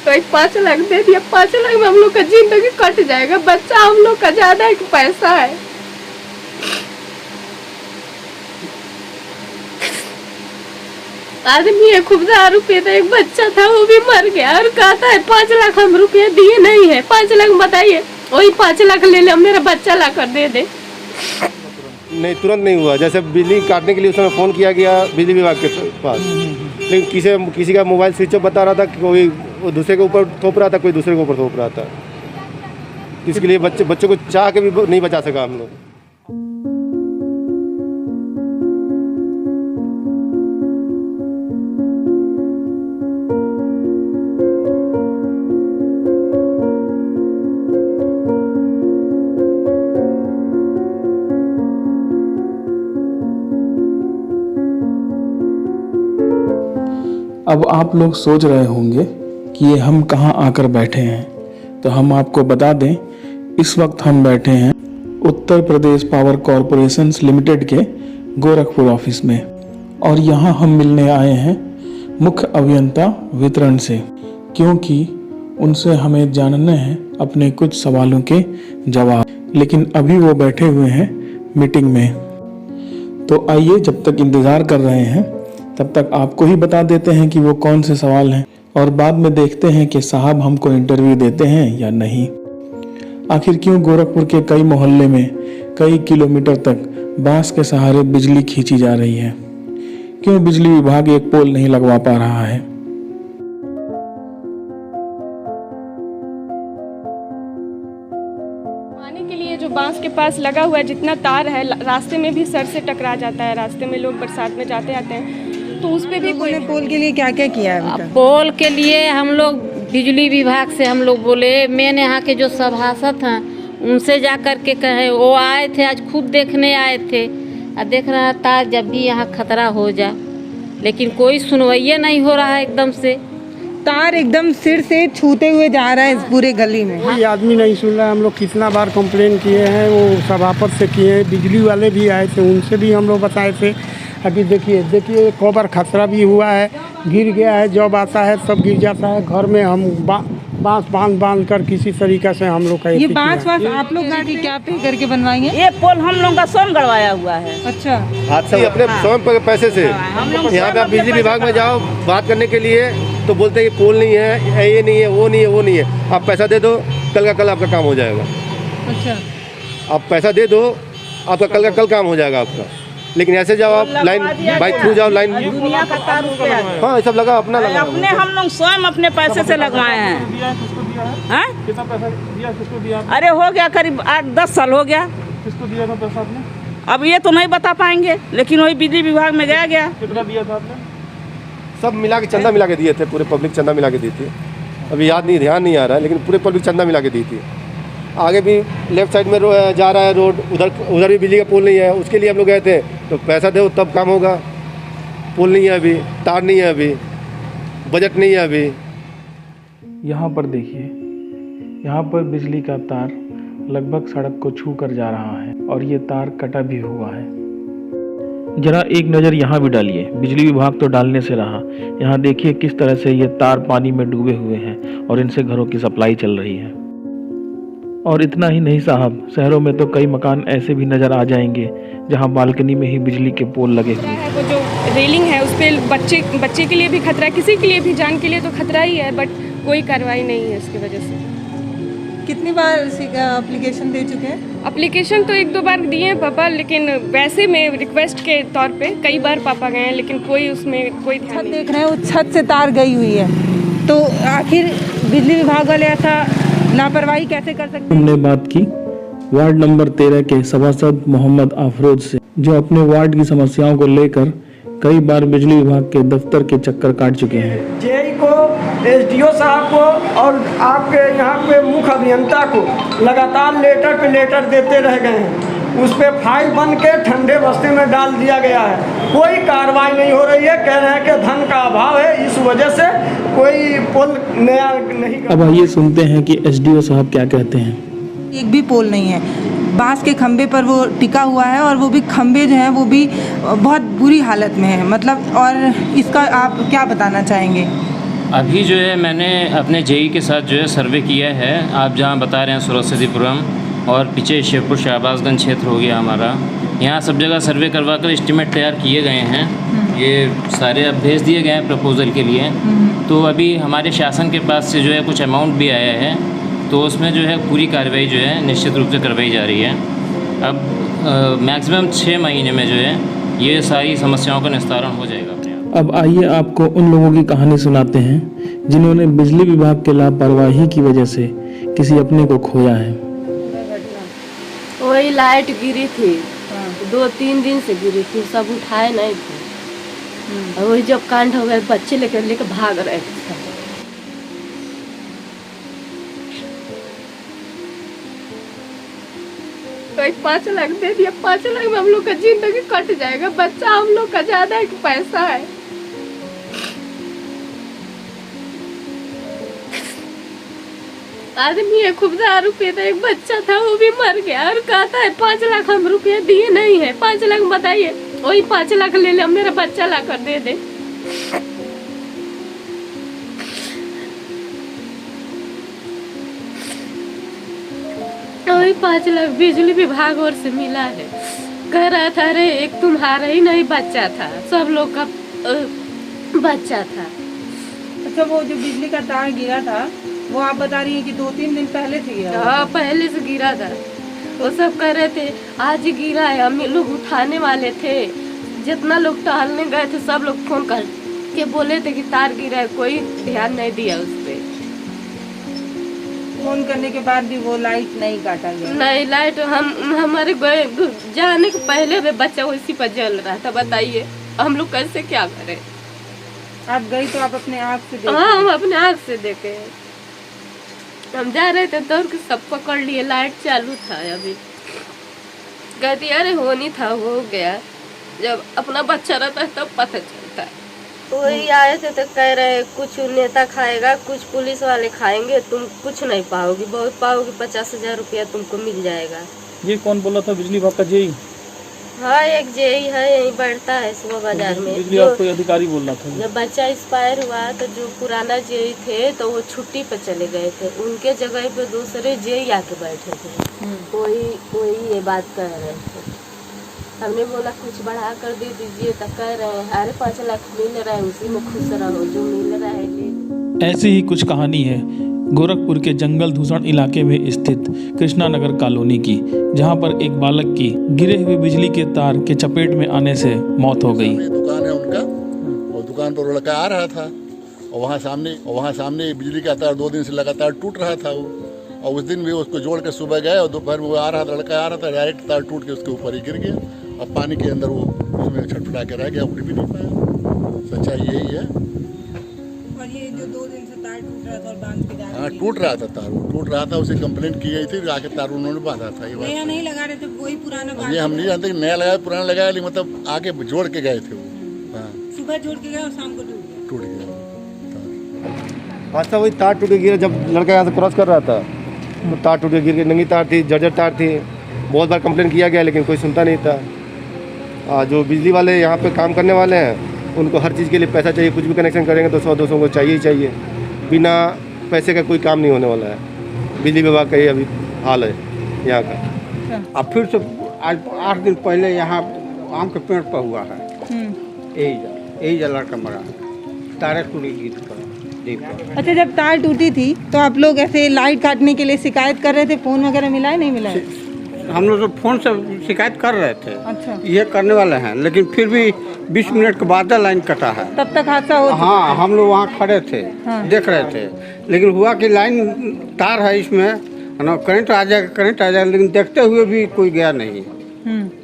तो एक 5 लाख दे दिया। 5 लाख में हम लोग का जिंदगी कट जाएगा। बच्चा हम लोग का ज्यादा एक पैसा है। आदमी है, खूब 1000 रुपये था, एक बच्चा था वो भी मर गया और कहता है 5 लाख हम रुपये दिए नहीं है। 5 लाख बताइए, वही 5 लाख ले ले, मेरा बच्चा ला कर दे दे। नहीं, तुरंत नहीं हुआ। जैसे बिजली काटने के लिए उस समय फ़ोन किया गया बिजली विभाग के पास, लेकिन किसी का मोबाइल स्विच ऑफ बता रहा था, कोई वो दूसरे के ऊपर थोप रहा था, कोई दूसरे के ऊपर थोप रहा था। इसके लिए बच्चों को चाह के भी नहीं बचा सका हम लोग। अब आप लोग सोच रहे होंगे कि ये हम कहाँ आकर बैठे हैं, तो हम आपको बता दें, इस वक्त हम बैठे हैं Uttar Pradesh power corporation limited के गोरखपुर ऑफिस में, और यहाँ हम मिलने आए हैं मुख्य अभियंता वितरण से, क्योंकि उनसे हमें जानने हैं अपने कुछ सवालों के जवाब। लेकिन अभी वो बैठे हुए हैं मीटिंग में, तो आइए जब तक इंतज़ार कर रहे हैं तब तक आपको ही बता देते हैं कि वो कौन से सवाल हैं, और बाद में देखते हैं कि साहब हमको इंटरव्यू देते हैं या नहीं। आखिर क्यों गोरखपुर के कई मोहल्ले में कई किलोमीटर तक बांस के सहारे बिजली खींची जा रही है? क्यों बिजली विभाग एक पोल नहीं लगवा पा रहा है? पानी के लिए जो बांस के पास लगा हुआ है जितना तार है, रास्ते में भी सर से टकरा जाता है। रास्ते में लोग बरसात में जाते आते हैं, तो उस पे भी कोई पोल के लिए क्या क्या किया है? पोल के लिए हम लोग बिजली विभाग से हम लोग बोले, मेन यहाँ के जो सभासद हैं उनसे जा कर के कहे, वो आए थे आज खुद देखने आए थे, और देख रहा था जब भी यहाँ खतरा हो जा, लेकिन कोई सुनवाई नहीं हो रहा है। एकदम से तार एकदम सिर से छूते हुए जा रहा है इस पूरे गली में। कोई आदमी नहीं सुन रहा है। हम लोग कितना बार कंप्लेन किए हैं, वो सभापति से किए हैं, बिजली वाले भी आए थे, उनसे भी हम लोग बताए थे। अभी देखिए कबर खतरा भी हुआ है, गिर गया है, जब आता है सब गिर जाता है। घर में हम बांस बांध कर किसी तरीके से हम लोग का ये बांस आप लोग क्या पे करके बनवाएंगे? ये पोल हम लोग का स्वयं गड़वाया हुआ है। अच्छा, हाथ से अपने स्वयं पैसे से। यहाँ पे आप बिजली विभाग में जाओ बात करने के लिए तो बोलते हैं कि पोल नहीं है, ये नहीं है, वो नहीं है, वो नहीं है। आप पैसा दे दो, कल का कल आपका काम हो जाएगा। अच्छा, आप पैसा दे दो, आपका कल का कल काम हो जाएगा आपका। लेकिन ऐसे जाओ आप लाइन बाइक थ्रू जाओ, लाइन दुनिया का तार रुपया है। हाँ, ये सब लगा अपना लगा, अपने हम लोग स्वयं अपने पैसे से लगवाए हैं। हाँ? कितना पैसा दिया, किसको दिया? अरे हो गया करीब 8-10 साल हो गया। किसको दिया था पैसा आपने? अब ये तो नहीं बता पाएंगे, लेकिन वही बिजली विभाग में गया। कितना दिया था आपने? सब मिला के चंदा मिला के दिए थे, पूरे पब्लिक चंदा मिला के दी थी। अभी याद नहीं, ध्यान नहीं आ रहा है, लेकिन पूरे पब्लिक चंदा मिला के दी थी। आगे भी लेफ्ट साइड में जा रहा है रोड, उधर भी बिजली का पोल नहीं है, उसके लिए हम लोग गए थे, तो पैसा दो तब काम होगा। पोल नहीं है अभी, तार नहीं है अभी, बजट नहीं है अभी। यहाँ पर देखिए, यहाँ पर बिजली का तार लगभग सड़क को छू कर जा रहा है, और ये तार कटा भी हुआ है। जरा एक नज़र यहाँ भी डालिए, बिजली विभाग तो डालने से रहा। यहाँ देखिए किस तरह से ये तार पानी में डूबे हुए हैं और इनसे घरों की सप्लाई चल रही है। और इतना ही नहीं साहब, शहरों में तो कई मकान ऐसे भी नज़र आ जाएंगे जहाँ बालकनी में ही बिजली के पोल लगे हुए हैं। वो जो रेलिंग है उस पर बच्चे के लिए भी खतरा है, किसी के लिए भी, जान के लिए तो खतरा ही है, बट कोई कार्रवाई नहीं है इसकी वजह से। कितनी बार एप्लीकेशन दे चुके हैं? एप्लीकेशन तो 1-2 बार दिए हैं पापा, लेकिन वैसे में रिक्वेस्ट के तौर पे कई बार पापा गए हैं, लेकिन कोई उसमें कोई ध्यान नहीं। देख रहे हैं उस छत से तार गई हुई है, तो आखिर बिजली विभाग वाले ऐसा लापरवाही कैसे कर सकते हैं? हमने बात की वार्ड नंबर 13 के सभासद मोहम्मद अफरोज से, जो अपने वार्ड की समस्याओं को लेकर कई बार बिजली विभाग के दफ्तर के चक्कर काट चुके हैं। जेई को, एसडीओ साहब को और आपके यहाँ पे मुख्य अभियंता को लगातार लेटर पे लेटर देते रह गए हैं। उस पर फाइल बन के ठंडे बस्ते में डाल दिया गया है, कोई कार्रवाई नहीं हो रही है। कह रहे हैं कि धन का अभाव है, इस वजह से कोई पोल नया नहीं। अब आइए सुनते हैं कि एसडीओ साहब क्या कहते हैं। एक भी पोल नहीं है, बांस के खंबे पर वो टिका हुआ है, और वो भी खंबे जो हैं वो भी बहुत बुरी हालत में है, मतलब। और इसका आप क्या बताना चाहेंगे? अभी जो है मैंने अपने जेई के साथ जो है सर्वे किया है। आप जहाँ बता रहे हैं सुरसदीपुरम और पीछे शिवपुर शाहबाजगंज क्षेत्र हो गया हमारा, यहाँ सब जगह सर्वे करवा कर एस्टीमेट तैयार किए गए हैं। ये सारे अब भेज दिए गए हैं प्रपोज़ल के लिए। तो अभी हमारे शासन के पास से जो है कुछ अमाउंट भी आया है, तो उसमें जो है पूरी कार्रवाई जो है निश्चित रूप से करवाई जा रही है। अब मैक्सिमम 6 महीने में जो है ये सारी समस्याओं का निस्तारण हो जाएगा अपने आप। अब आइए आपको उन लोगों की कहानी सुनाते हैं जिन्होंने बिजली विभाग के लापरवाही की वजह से किसी अपने को खोया है। वही लाइट गिरी थी, 2-3 दिन से गिरी थी, सब उठाए नहीं थे। और वही जब कांड हो गया बच्चे लेकर भाग रहे थे। कोई 5 लाख दे दिया, 5 लाख में हम लोग का जिंदगी कट जाएगा। बच्चा हम लोग का ज्यादा है कि पैसा है। आदमी 1,000 रुपये था, एक बच्चा था वो भी मर गया और कहता है 5 लाख हम रुपये दिए नहीं है। 5 लाख बताइए, वही 5 लाख ले ले, मेरा बच्चा ला कर दे दे। वही 5 लाख बिजली विभाग और से मिला है। कह रहा था अरे एक तुम्हारा ही नहीं बच्चा था, सब लोग का बच्चा था। अच्छा, वो जो बिजली का तार गिरा था वो आप बता रही हैं कि 2-3 दिन पहले से गिरा? हाँ, पहले से गिरा था। वो सब कह रहे थे आज ही गिरा है, हम लोग उठाने वाले थे। जितना लोग टहलने गए थे सब लोग फोन कर के बोले थे कि तार गिरा है, कोई ध्यान नहीं दिया उस पर। फोन करने के बाद भी वो लाइट नहीं काटा गया? नहीं, लाइट हमारे जाने के पहले भी बच्चा उसी पर जल रहा था। बताइए हम लोग कैसे क्या करें? आप गई तो आप अपने आँख से देखे? हाँ, हम अपने आँख से देखे। हम जा रहे थे दौड़ के सब पकड़ लिए, लाइट चालू था। अभी कहती अरे हो नहीं था, हो गया। जब अपना बच्चा रहता है तब पता चलता है। वही आए थे तो कह रहे कुछ नेता खाएगा, कुछ पुलिस वाले खाएंगे, तुम कुछ नहीं पाओगी, बहुत पाओगी, 50,000 रुपया तुमको मिल जाएगा। ये कौन बोला था? बिजली विभाग का जेई? हाँ, एक जेई है, यही बैठता है सुबह बाजार में। बिजली विभाग कोई अधिकारी बोल रहा था? जब बच्चा एक्सपायर हुआ तो जो पुराना जेई थे तो वो छुट्टी पर चले गए थे, उनके जगह पे दूसरे जेई आके बैठे थे। वही ये बात कह रहे थे। हमने बोला कुछ बढ़ा कर दे दीजिए, तो कह रहे हैं अरे 5 लाख मिल रहा है, उसी में खुश रहो, जो मिल रहा है ले। ऐसी ही कुछ कहानी है गोरखपुर के जंगल धूसण इलाके में स्थित कृष्णा नगर कॉलोनी की, जहां पर एक बालक की गिरे हुए बिजली के तार के चपेट में आने से मौत हो गई। दुकान है उनका, और दुकान पर लड़का आ रहा था और वहाँ सामने बिजली का तार 2 दिन से लगातार टूट रहा था वो। और उस दिन भी उसको जोड़ के सुबह गए और दोपहर में वो आ रहा था, लड़का आ रहा था, डायरेक्ट तार टूट के उसके ऊपर ही गिर गया और पानी के अंदर वो उसमें छटपटा के रह गया, उठ भी नहीं पाया। सच्चाई यही है। और ये जो 2 दिन से तार टूट रहा था और बांध के डाल, हाँ, टूट रहा था तार, वो टूट रहा था, उसे कंप्लेंट की गई थी, आके तार उन्होंने बांधा था। ये नया नहीं लगा रहे थे, वही पुराना? ये हम नहीं जानते कि नया लगाया पुराना लगाया, लेकिन मतलब आके जोड़ के गए थे वो। हाँ, सुबह जोड़ के गए और शाम को टूट गया। रास्ता वही तार टूट के गिरा, जब लड़का यहाँ से क्रॉस कर रहा था तो तार टूट के गिर के, नंगी तार थी, जर्जर तार थी। बहुत बार कंप्लेन किया गया लेकिन कोई सुनता नहीं था। जो बिजली वाले यहाँ पे काम करने वाले हैं उनको हर चीज़ के लिए पैसा चाहिए, कुछ भी कनेक्शन करेंगे तो 100-200 को चाहिए ही चाहिए। बिना पैसे का कोई काम नहीं होने वाला है। बिजली विभाग का ये अभी हाल है यहाँ का। अब फिर से आज 8 दिन पहले यहाँ आम के पेड़ पर हुआ है, यही लड़का मरा, तारे टूटी गिर कर। अच्छा, जब तार टूटी थी तो आप लोग ऐसे लाइट काटने के लिए शिकायत कर रहे थे, फोन वगैरह मिला है नहीं मिला है? हम लोग तो फोन से शिकायत कर रहे थे। अच्छा, ये करने वाले हैं, लेकिन फिर भी 20 मिनट के बाद लाइन कटा है। तब तक हादसा हो? हाँ, हम लोग वहाँ खड़े थे, देख रहे थे, लेकिन हुआ कि लाइन तार है इसमें, करंट आ जाएगा, लेकिन देखते हुए भी कोई गया नहीं।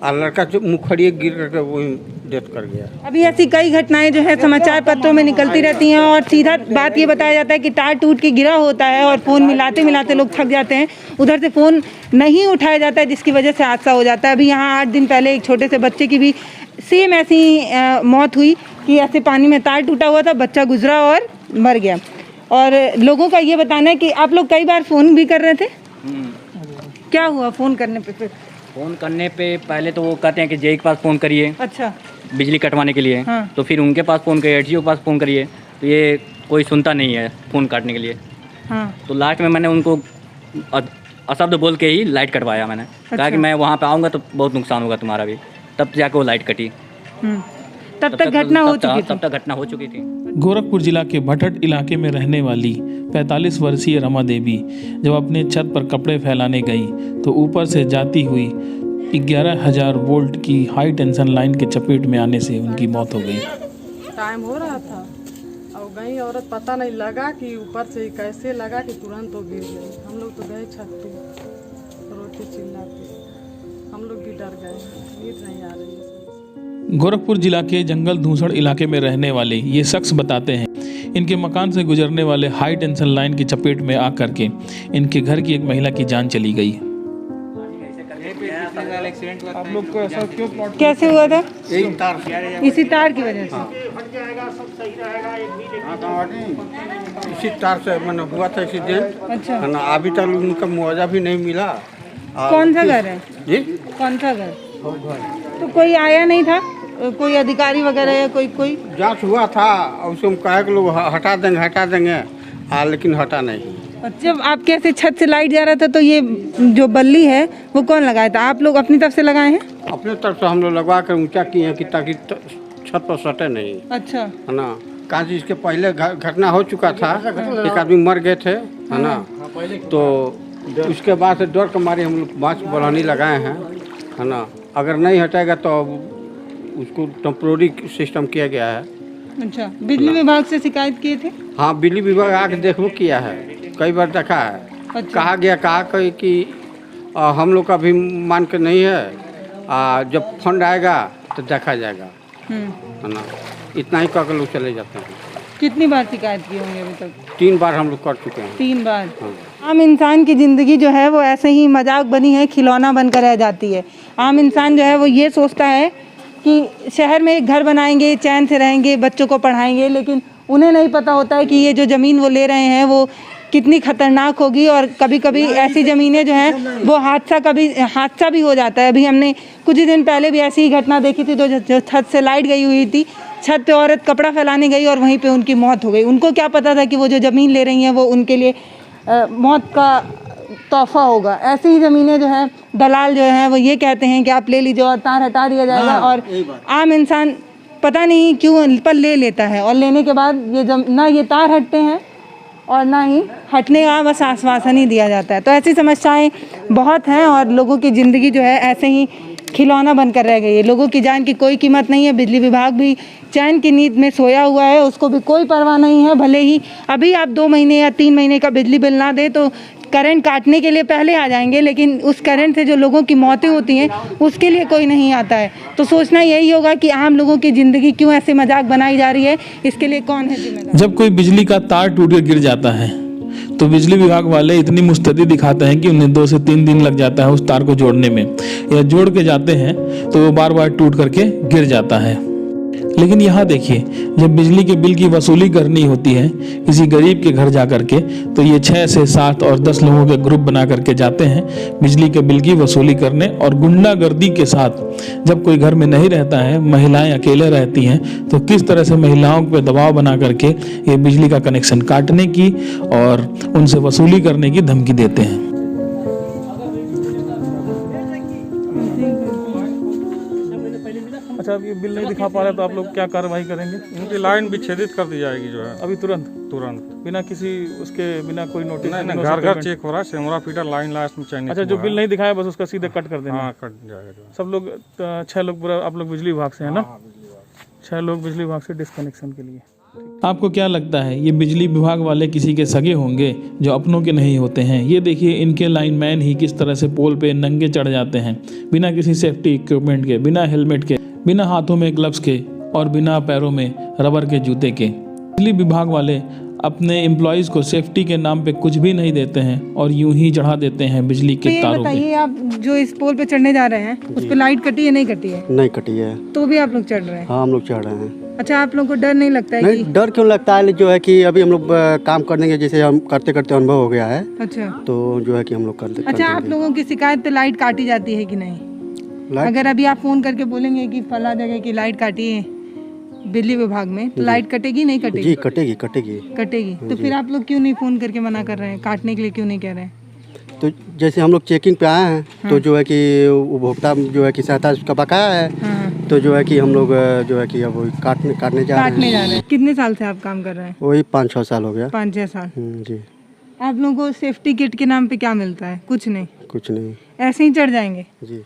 और लड़का जो मुखड़िए गिर करके वही डेथ कर गया। अभी ऐसी कई घटनाएं जो है समाचार पत्रों में निकलती रहती हैं और सीधा बात ये बताया जाता है कि तार टूट के गिरा होता है और फ़ोन मिलाते लोग थक जाते हैं, उधर से फ़ोन नहीं उठाया जाता है, जिसकी वजह से हादसा हो जाता है। अभी यहाँ 8 दिन पहले एक छोटे से बच्चे की भी सेम ऐसी मौत हुई कि ऐसे पानी में तार टूटा हुआ था, बच्चा गुजरा और मर गया। और लोगों का ये बताना है कि आप लोग कई बार फ़ोन भी कर रहे थे, क्या हुआ फ़ोन करने पे? फिर फ़ोन करने पे पहले तो वो कहते हैं कि जेई के पास फ़ोन करिए, अच्छा, बिजली कटवाने के लिए। हाँ। तो फिर उनके पास फ़ोन करिए, एडीओ के पास फ़ोन करिए, तो ये कोई सुनता नहीं है फ़ोन काटने के लिए। हाँ। तो लास्ट में मैंने उनको अशब्द बोल के ही लाइट कटवाया मैंने। कहा कि मैं वहाँ पे आऊँगा तो बहुत नुकसान होगा तुम्हारा भी। तब जाके वो लाइट कटी। तब तक घटना हो चुकी थी। तब तक घटना हो चुकी थी। गोरखपुर जिला के भटट इलाके में रहने वाली 45 वर्षीय रमा देवी जब अपने छत पर कपड़े फैलाने गई तो ऊपर से जाती हुई 11,000 वोल्ट की हाई टेंशन लाइन के चपेट में आने से उनकी मौत हो गई। टाइम हो रहा था और गई औरत, पता नहीं लगा कि ऊपर से कैसे लगा कि तुरंत वो गिर गई। हम लोग तो गए छत पे, रोते चिल्लाते, हम लोग भी डर गए, नींद नहीं आ रही है। गोरखपुर जिला के जंगल धूसड़ इलाके में रहने वाले ये शख्स बताते हैं इनके मकान से गुजरने वाले हाई टेंशन लाइन की चपेट में आकर के इनके घर की एक महिला की जान चली गई। आप लोग को ऐसा क्यों प्लॉट कैसे हुआ था? इसी तार की वजह से। इसी तार से मैंने हुआ था एक्सीडेंट। अच्छा। है ना, अभी तक उनका मुआवजा भी नहीं मिला। कौन सा घर है जी? कौन सा घर? तो कोई आया नहीं था, कोई अधिकारी वगैरह या कोई? जांच हुआ था और उसको कहा कि लोग हटा देंगे लेकिन हटा नहीं। जब आपके ऐसे छत से लाइट जा रहा था तो ये जो बल्ली है वो कौन लगाया था? आप लोग अपनी तरफ से लगाए हैं? अपने तरफ से हम लोग लगवा कर ऊंचा किए हैं कि ताकि छत पर सटे नहीं। अच्छा। है ना, कहाँ इसके पहले घटना हो चुका था, एक आदमी मर गए थे, है ना। तो उसके बाद से डर के मारे हम लोग बाँस बढ़ानी लगाए हैं, है ना। अगर नहीं हटेगा तो उसको टेम्प्रोरी सिस्टम किया गया है। अच्छा, बिजली विभाग से शिकायत किए थे? हाँ, बिजली विभाग आके देखो किया है, कई बार देखा है। अच्छा। कहा गया कि हम लोग का भी मान के नहीं है, जब फंड आएगा तो देखा जाएगा, है ना। इतना ही करके लोग चले जाते हैं। कितनी बार शिकायत की होंगी अभी तक? 3 बार हम लोग कर चुके हैं। 3 बार। हाँ। आम इंसान की ज़िंदगी जो है वो ऐसे ही मजाक बनी है, खिलौना बनकर रह जाती है। आम इंसान जो है वो ये सोचता है कि शहर में एक घर बनाएंगे, चैन से रहेंगे, बच्चों को पढ़ाएंगे, लेकिन उन्हें नहीं पता होता है कि ये जो ज़मीन वो ले रहे हैं वो कितनी खतरनाक होगी। और कभी कभी ऐसी ज़मीनें जो हैं वो हादसा भी हो जाता है। अभी हमने कुछ ही दिन पहले भी ऐसी ही घटना देखी थी, जो छत से लाइट गई हुई थी, छत पे औरत कपड़ा फैलाने गई और वहीं पे उनकी मौत हो गई। उनको क्या पता था कि वो जो ज़मीन ले रही हैं वो उनके लिए मौत का तोहफा होगा। ऐसी ही ज़मीनें जो हैं दलाल जो हैं वो ये कहते हैं कि आप ले लीजिए और तार हटा दिया जाएगा। और आम इंसान पता नहीं क्यों पर ले लेता है, और लेने के बाद ना ये तार हटते हैं और ना ही हटने का बस आश्वासन ही दिया जाता है। तो ऐसी समस्याएं बहुत हैं और लोगों की ज़िंदगी जो है ऐसे ही खिलौना बनकर रह गई है। लोगों की जान की कोई कीमत नहीं है। बिजली विभाग भी चैन की नींद में सोया हुआ है, उसको भी कोई परवाह नहीं है। भले ही अभी आप 2 महीने या 3 महीने का बिजली बिल ना दे तो करंट काटने के लिए पहले आ जाएंगे, लेकिन उस करंट से जो लोगों की मौतें होती हैं उसके लिए कोई नहीं आता है। तो सोचना यही होगा कि आम लोगों की ज़िंदगी क्यों ऐसे मजाक बनाई जा रही है, इसके लिए कौन है जिम्मेदार? जब कोई बिजली का तार टूट कर गिर जाता है तो बिजली विभाग वाले इतनी मुस्तैदी दिखाते हैं कि उन्हें 2 से 3 दिन लग जाता है उस तार को जोड़ने में, या जोड़ के जाते हैं तो वो बार बार टूट करके गिर जाता है। लेकिन यहाँ देखिए, जब बिजली के बिल की वसूली करनी होती है किसी गरीब के घर जा करके, तो ये 6 से 7 और 10 लोगों के ग्रुप बना करके जाते हैं बिजली के बिल की वसूली करने। और गुंडागर्दी के साथ जब कोई घर में नहीं रहता है, महिलाएं अकेले रहती हैं, तो किस तरह से महिलाओं पे दबाव बना करके ये बिजली का कनेक्शन काटने की और उनसे वसूली करने की धमकी देते हैं। अच्छा, अब ये बिल नहीं दिखा पा रहे तो आप लोग क्या कार्रवाई करेंगे? उनकी लाइन विच्छेदित कर दी जाएगी जो है अभी तुरंत बिना किसी उसके बिना कोई नोटिस? नहीं, घर चेक हो रहा है, सेमरा फीटर लाइन लास्ट में चयनित। अच्छा, जो बिल नहीं दिखाया बस उसका सीधे कट कर देना? हाँ, कट जाएगा। सब लोग 6 लोग पूरा आप लोग बिजली विभाग से है ना? 6 लोग बिजली विभाग से डिस्कनेक्शन के लिए। आपको क्या लगता है ये बिजली विभाग वाले किसी के सगे होंगे जो अपनों के नहीं होते हैं? ये देखिए, इनके लाइनमैन ही किस तरह से पोल पे नंगे चढ़ जाते हैं, बिना किसी सेफ्टी इक्विपमेंट के, बिना हेलमेट के, बिना हाथों में ग्लव्स के और बिना पैरों में रबर के जूते के। बिजली विभाग वाले अपने एम्प्लॉयज़ को सेफ्टी के नाम पे कुछ भी नहीं देते हैं और यूं ही चढ़ा देते हैं बिजली के तारों पे। बताइए, आप जो इस पोल पे चढ़ने जा रहे हैं उस पे लाइट कटी है नहीं कटी है? नहीं कटी है। तो भी आप लोग चढ़ रहे हैं? हाँ, हम लोग चढ़ रहे हैं। अच्छा, आप लोग को डर नहीं लगता है? नहीं, डर क्यों लगता है, जो है कि अभी हम लोग काम करने के जैसे हम करते करते अनुभव हो गया है। अच्छा, तो जो है कि हम लोग करते। अच्छा, आप लोगों की शिकायत पे लाइट काटी जाती है कि नहीं? अगर अभी आप फोन करके बोलेंगे कि फला जगह की लाइट काटी है बिजली विभाग में, तो लाइट कटेगी नहीं कटेगी? जी कटेगी कटेगी कटेगी। तो फिर आप लोग क्यों नहीं फ़ोन करके मना कर रहे हैं, काटने के लिए क्यों नहीं कह रहे हैं? तो जैसे हम लोग चेकिंग पे आए हैं तो जो है कि उपभोक्ता जो है कि सहायता उसका बकाया है, तो जो है कि हम लोग जो है कि अब काटने जा रहे हैं। कितने साल से आप काम कर रहे हैं? वही 5-6 साल हो गया। 5-6 साल। जी। आप लोगों को सेफ्टी किट के नाम पे क्या मिलता है? कुछ नहीं। कुछ नहीं, ऐसे ही चढ़ जाएंगे? जी।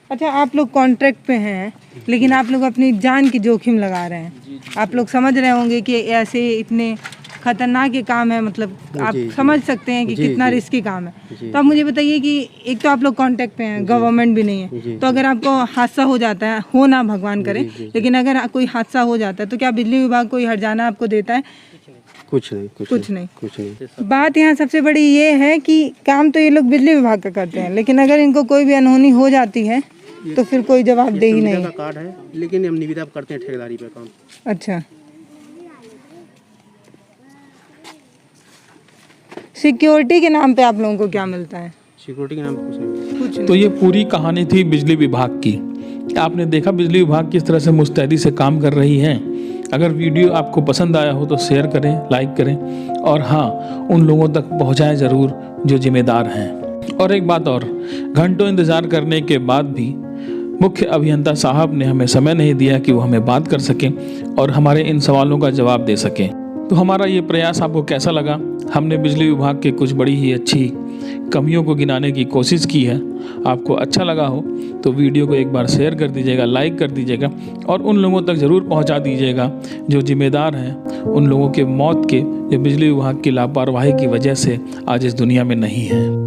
अच्छा, आप लोग कॉन्ट्रैक्ट पे हैं, लेकिन आप लोग अपनी जान की जोखिम लगा रहे हैं। आप लोग समझ रहे होंगे कि ऐसे इतने खतरनाक ये काम है, मतलब आप समझ सकते हैं कि कितना रिस्की काम है। तो आप मुझे बताइए कि एक तो आप लोग कॉन्ट्रैक्ट पे हैं, गवर्नमेंट भी नहीं है, तो अगर आपको हादसा हो जाता है, हो ना भगवान करे, लेकिन अगर कोई हादसा हो जाता है तो क्या बिजली विभाग कोई हर्जाना आपको देता है? कुछ नहीं। कुछ नहीं। बात यहाँ सबसे बड़ी ये है कि काम तो ये लोग बिजली विभाग का करते हैं, लेकिन अगर इनको कोई भी अनहोनी हो जाती है तो फिर कोई जवाबदेही नहीं है। कार्ड है, लेकिन हम निविदा करते हैं ठेकेदारी पे काम। अच्छा, सिक्योरिटी के नाम पे आप लोगों को क्या मिलता है? सिक्योरिटी के नाम पे कुछ नहीं। तो ये पूरी कहानी थी बिजली विभाग की। आपने देखा बिजली विभाग किस तरह से मुस्तैदी से काम कर रही है। अगर वीडियो आपको पसंद आया हो तो शेयर करें, लाइक करें, और हाँ, उन लोगों तक पहुँचाएं ज़रूर जो जिम्मेदार हैं। और एक बात और, घंटों इंतज़ार करने के बाद भी मुख्य अभियंता साहब ने हमें समय नहीं दिया कि वो हमें बात कर सकें और हमारे इन सवालों का जवाब दे सकें। तो हमारा ये प्रयास आपको कैसा लगा? हमने बिजली विभाग के कुछ बड़ी ही अच्छी कमियों को गिनाने की कोशिश की है। आपको अच्छा लगा हो तो वीडियो को एक बार शेयर कर दीजिएगा, लाइक कर दीजिएगा, और उन लोगों तक ज़रूर पहुंचा दीजिएगा जो जिम्मेदार हैं उन लोगों के मौत के, जो बिजली विभाग की लापरवाही की वजह से आज इस दुनिया में नहीं है।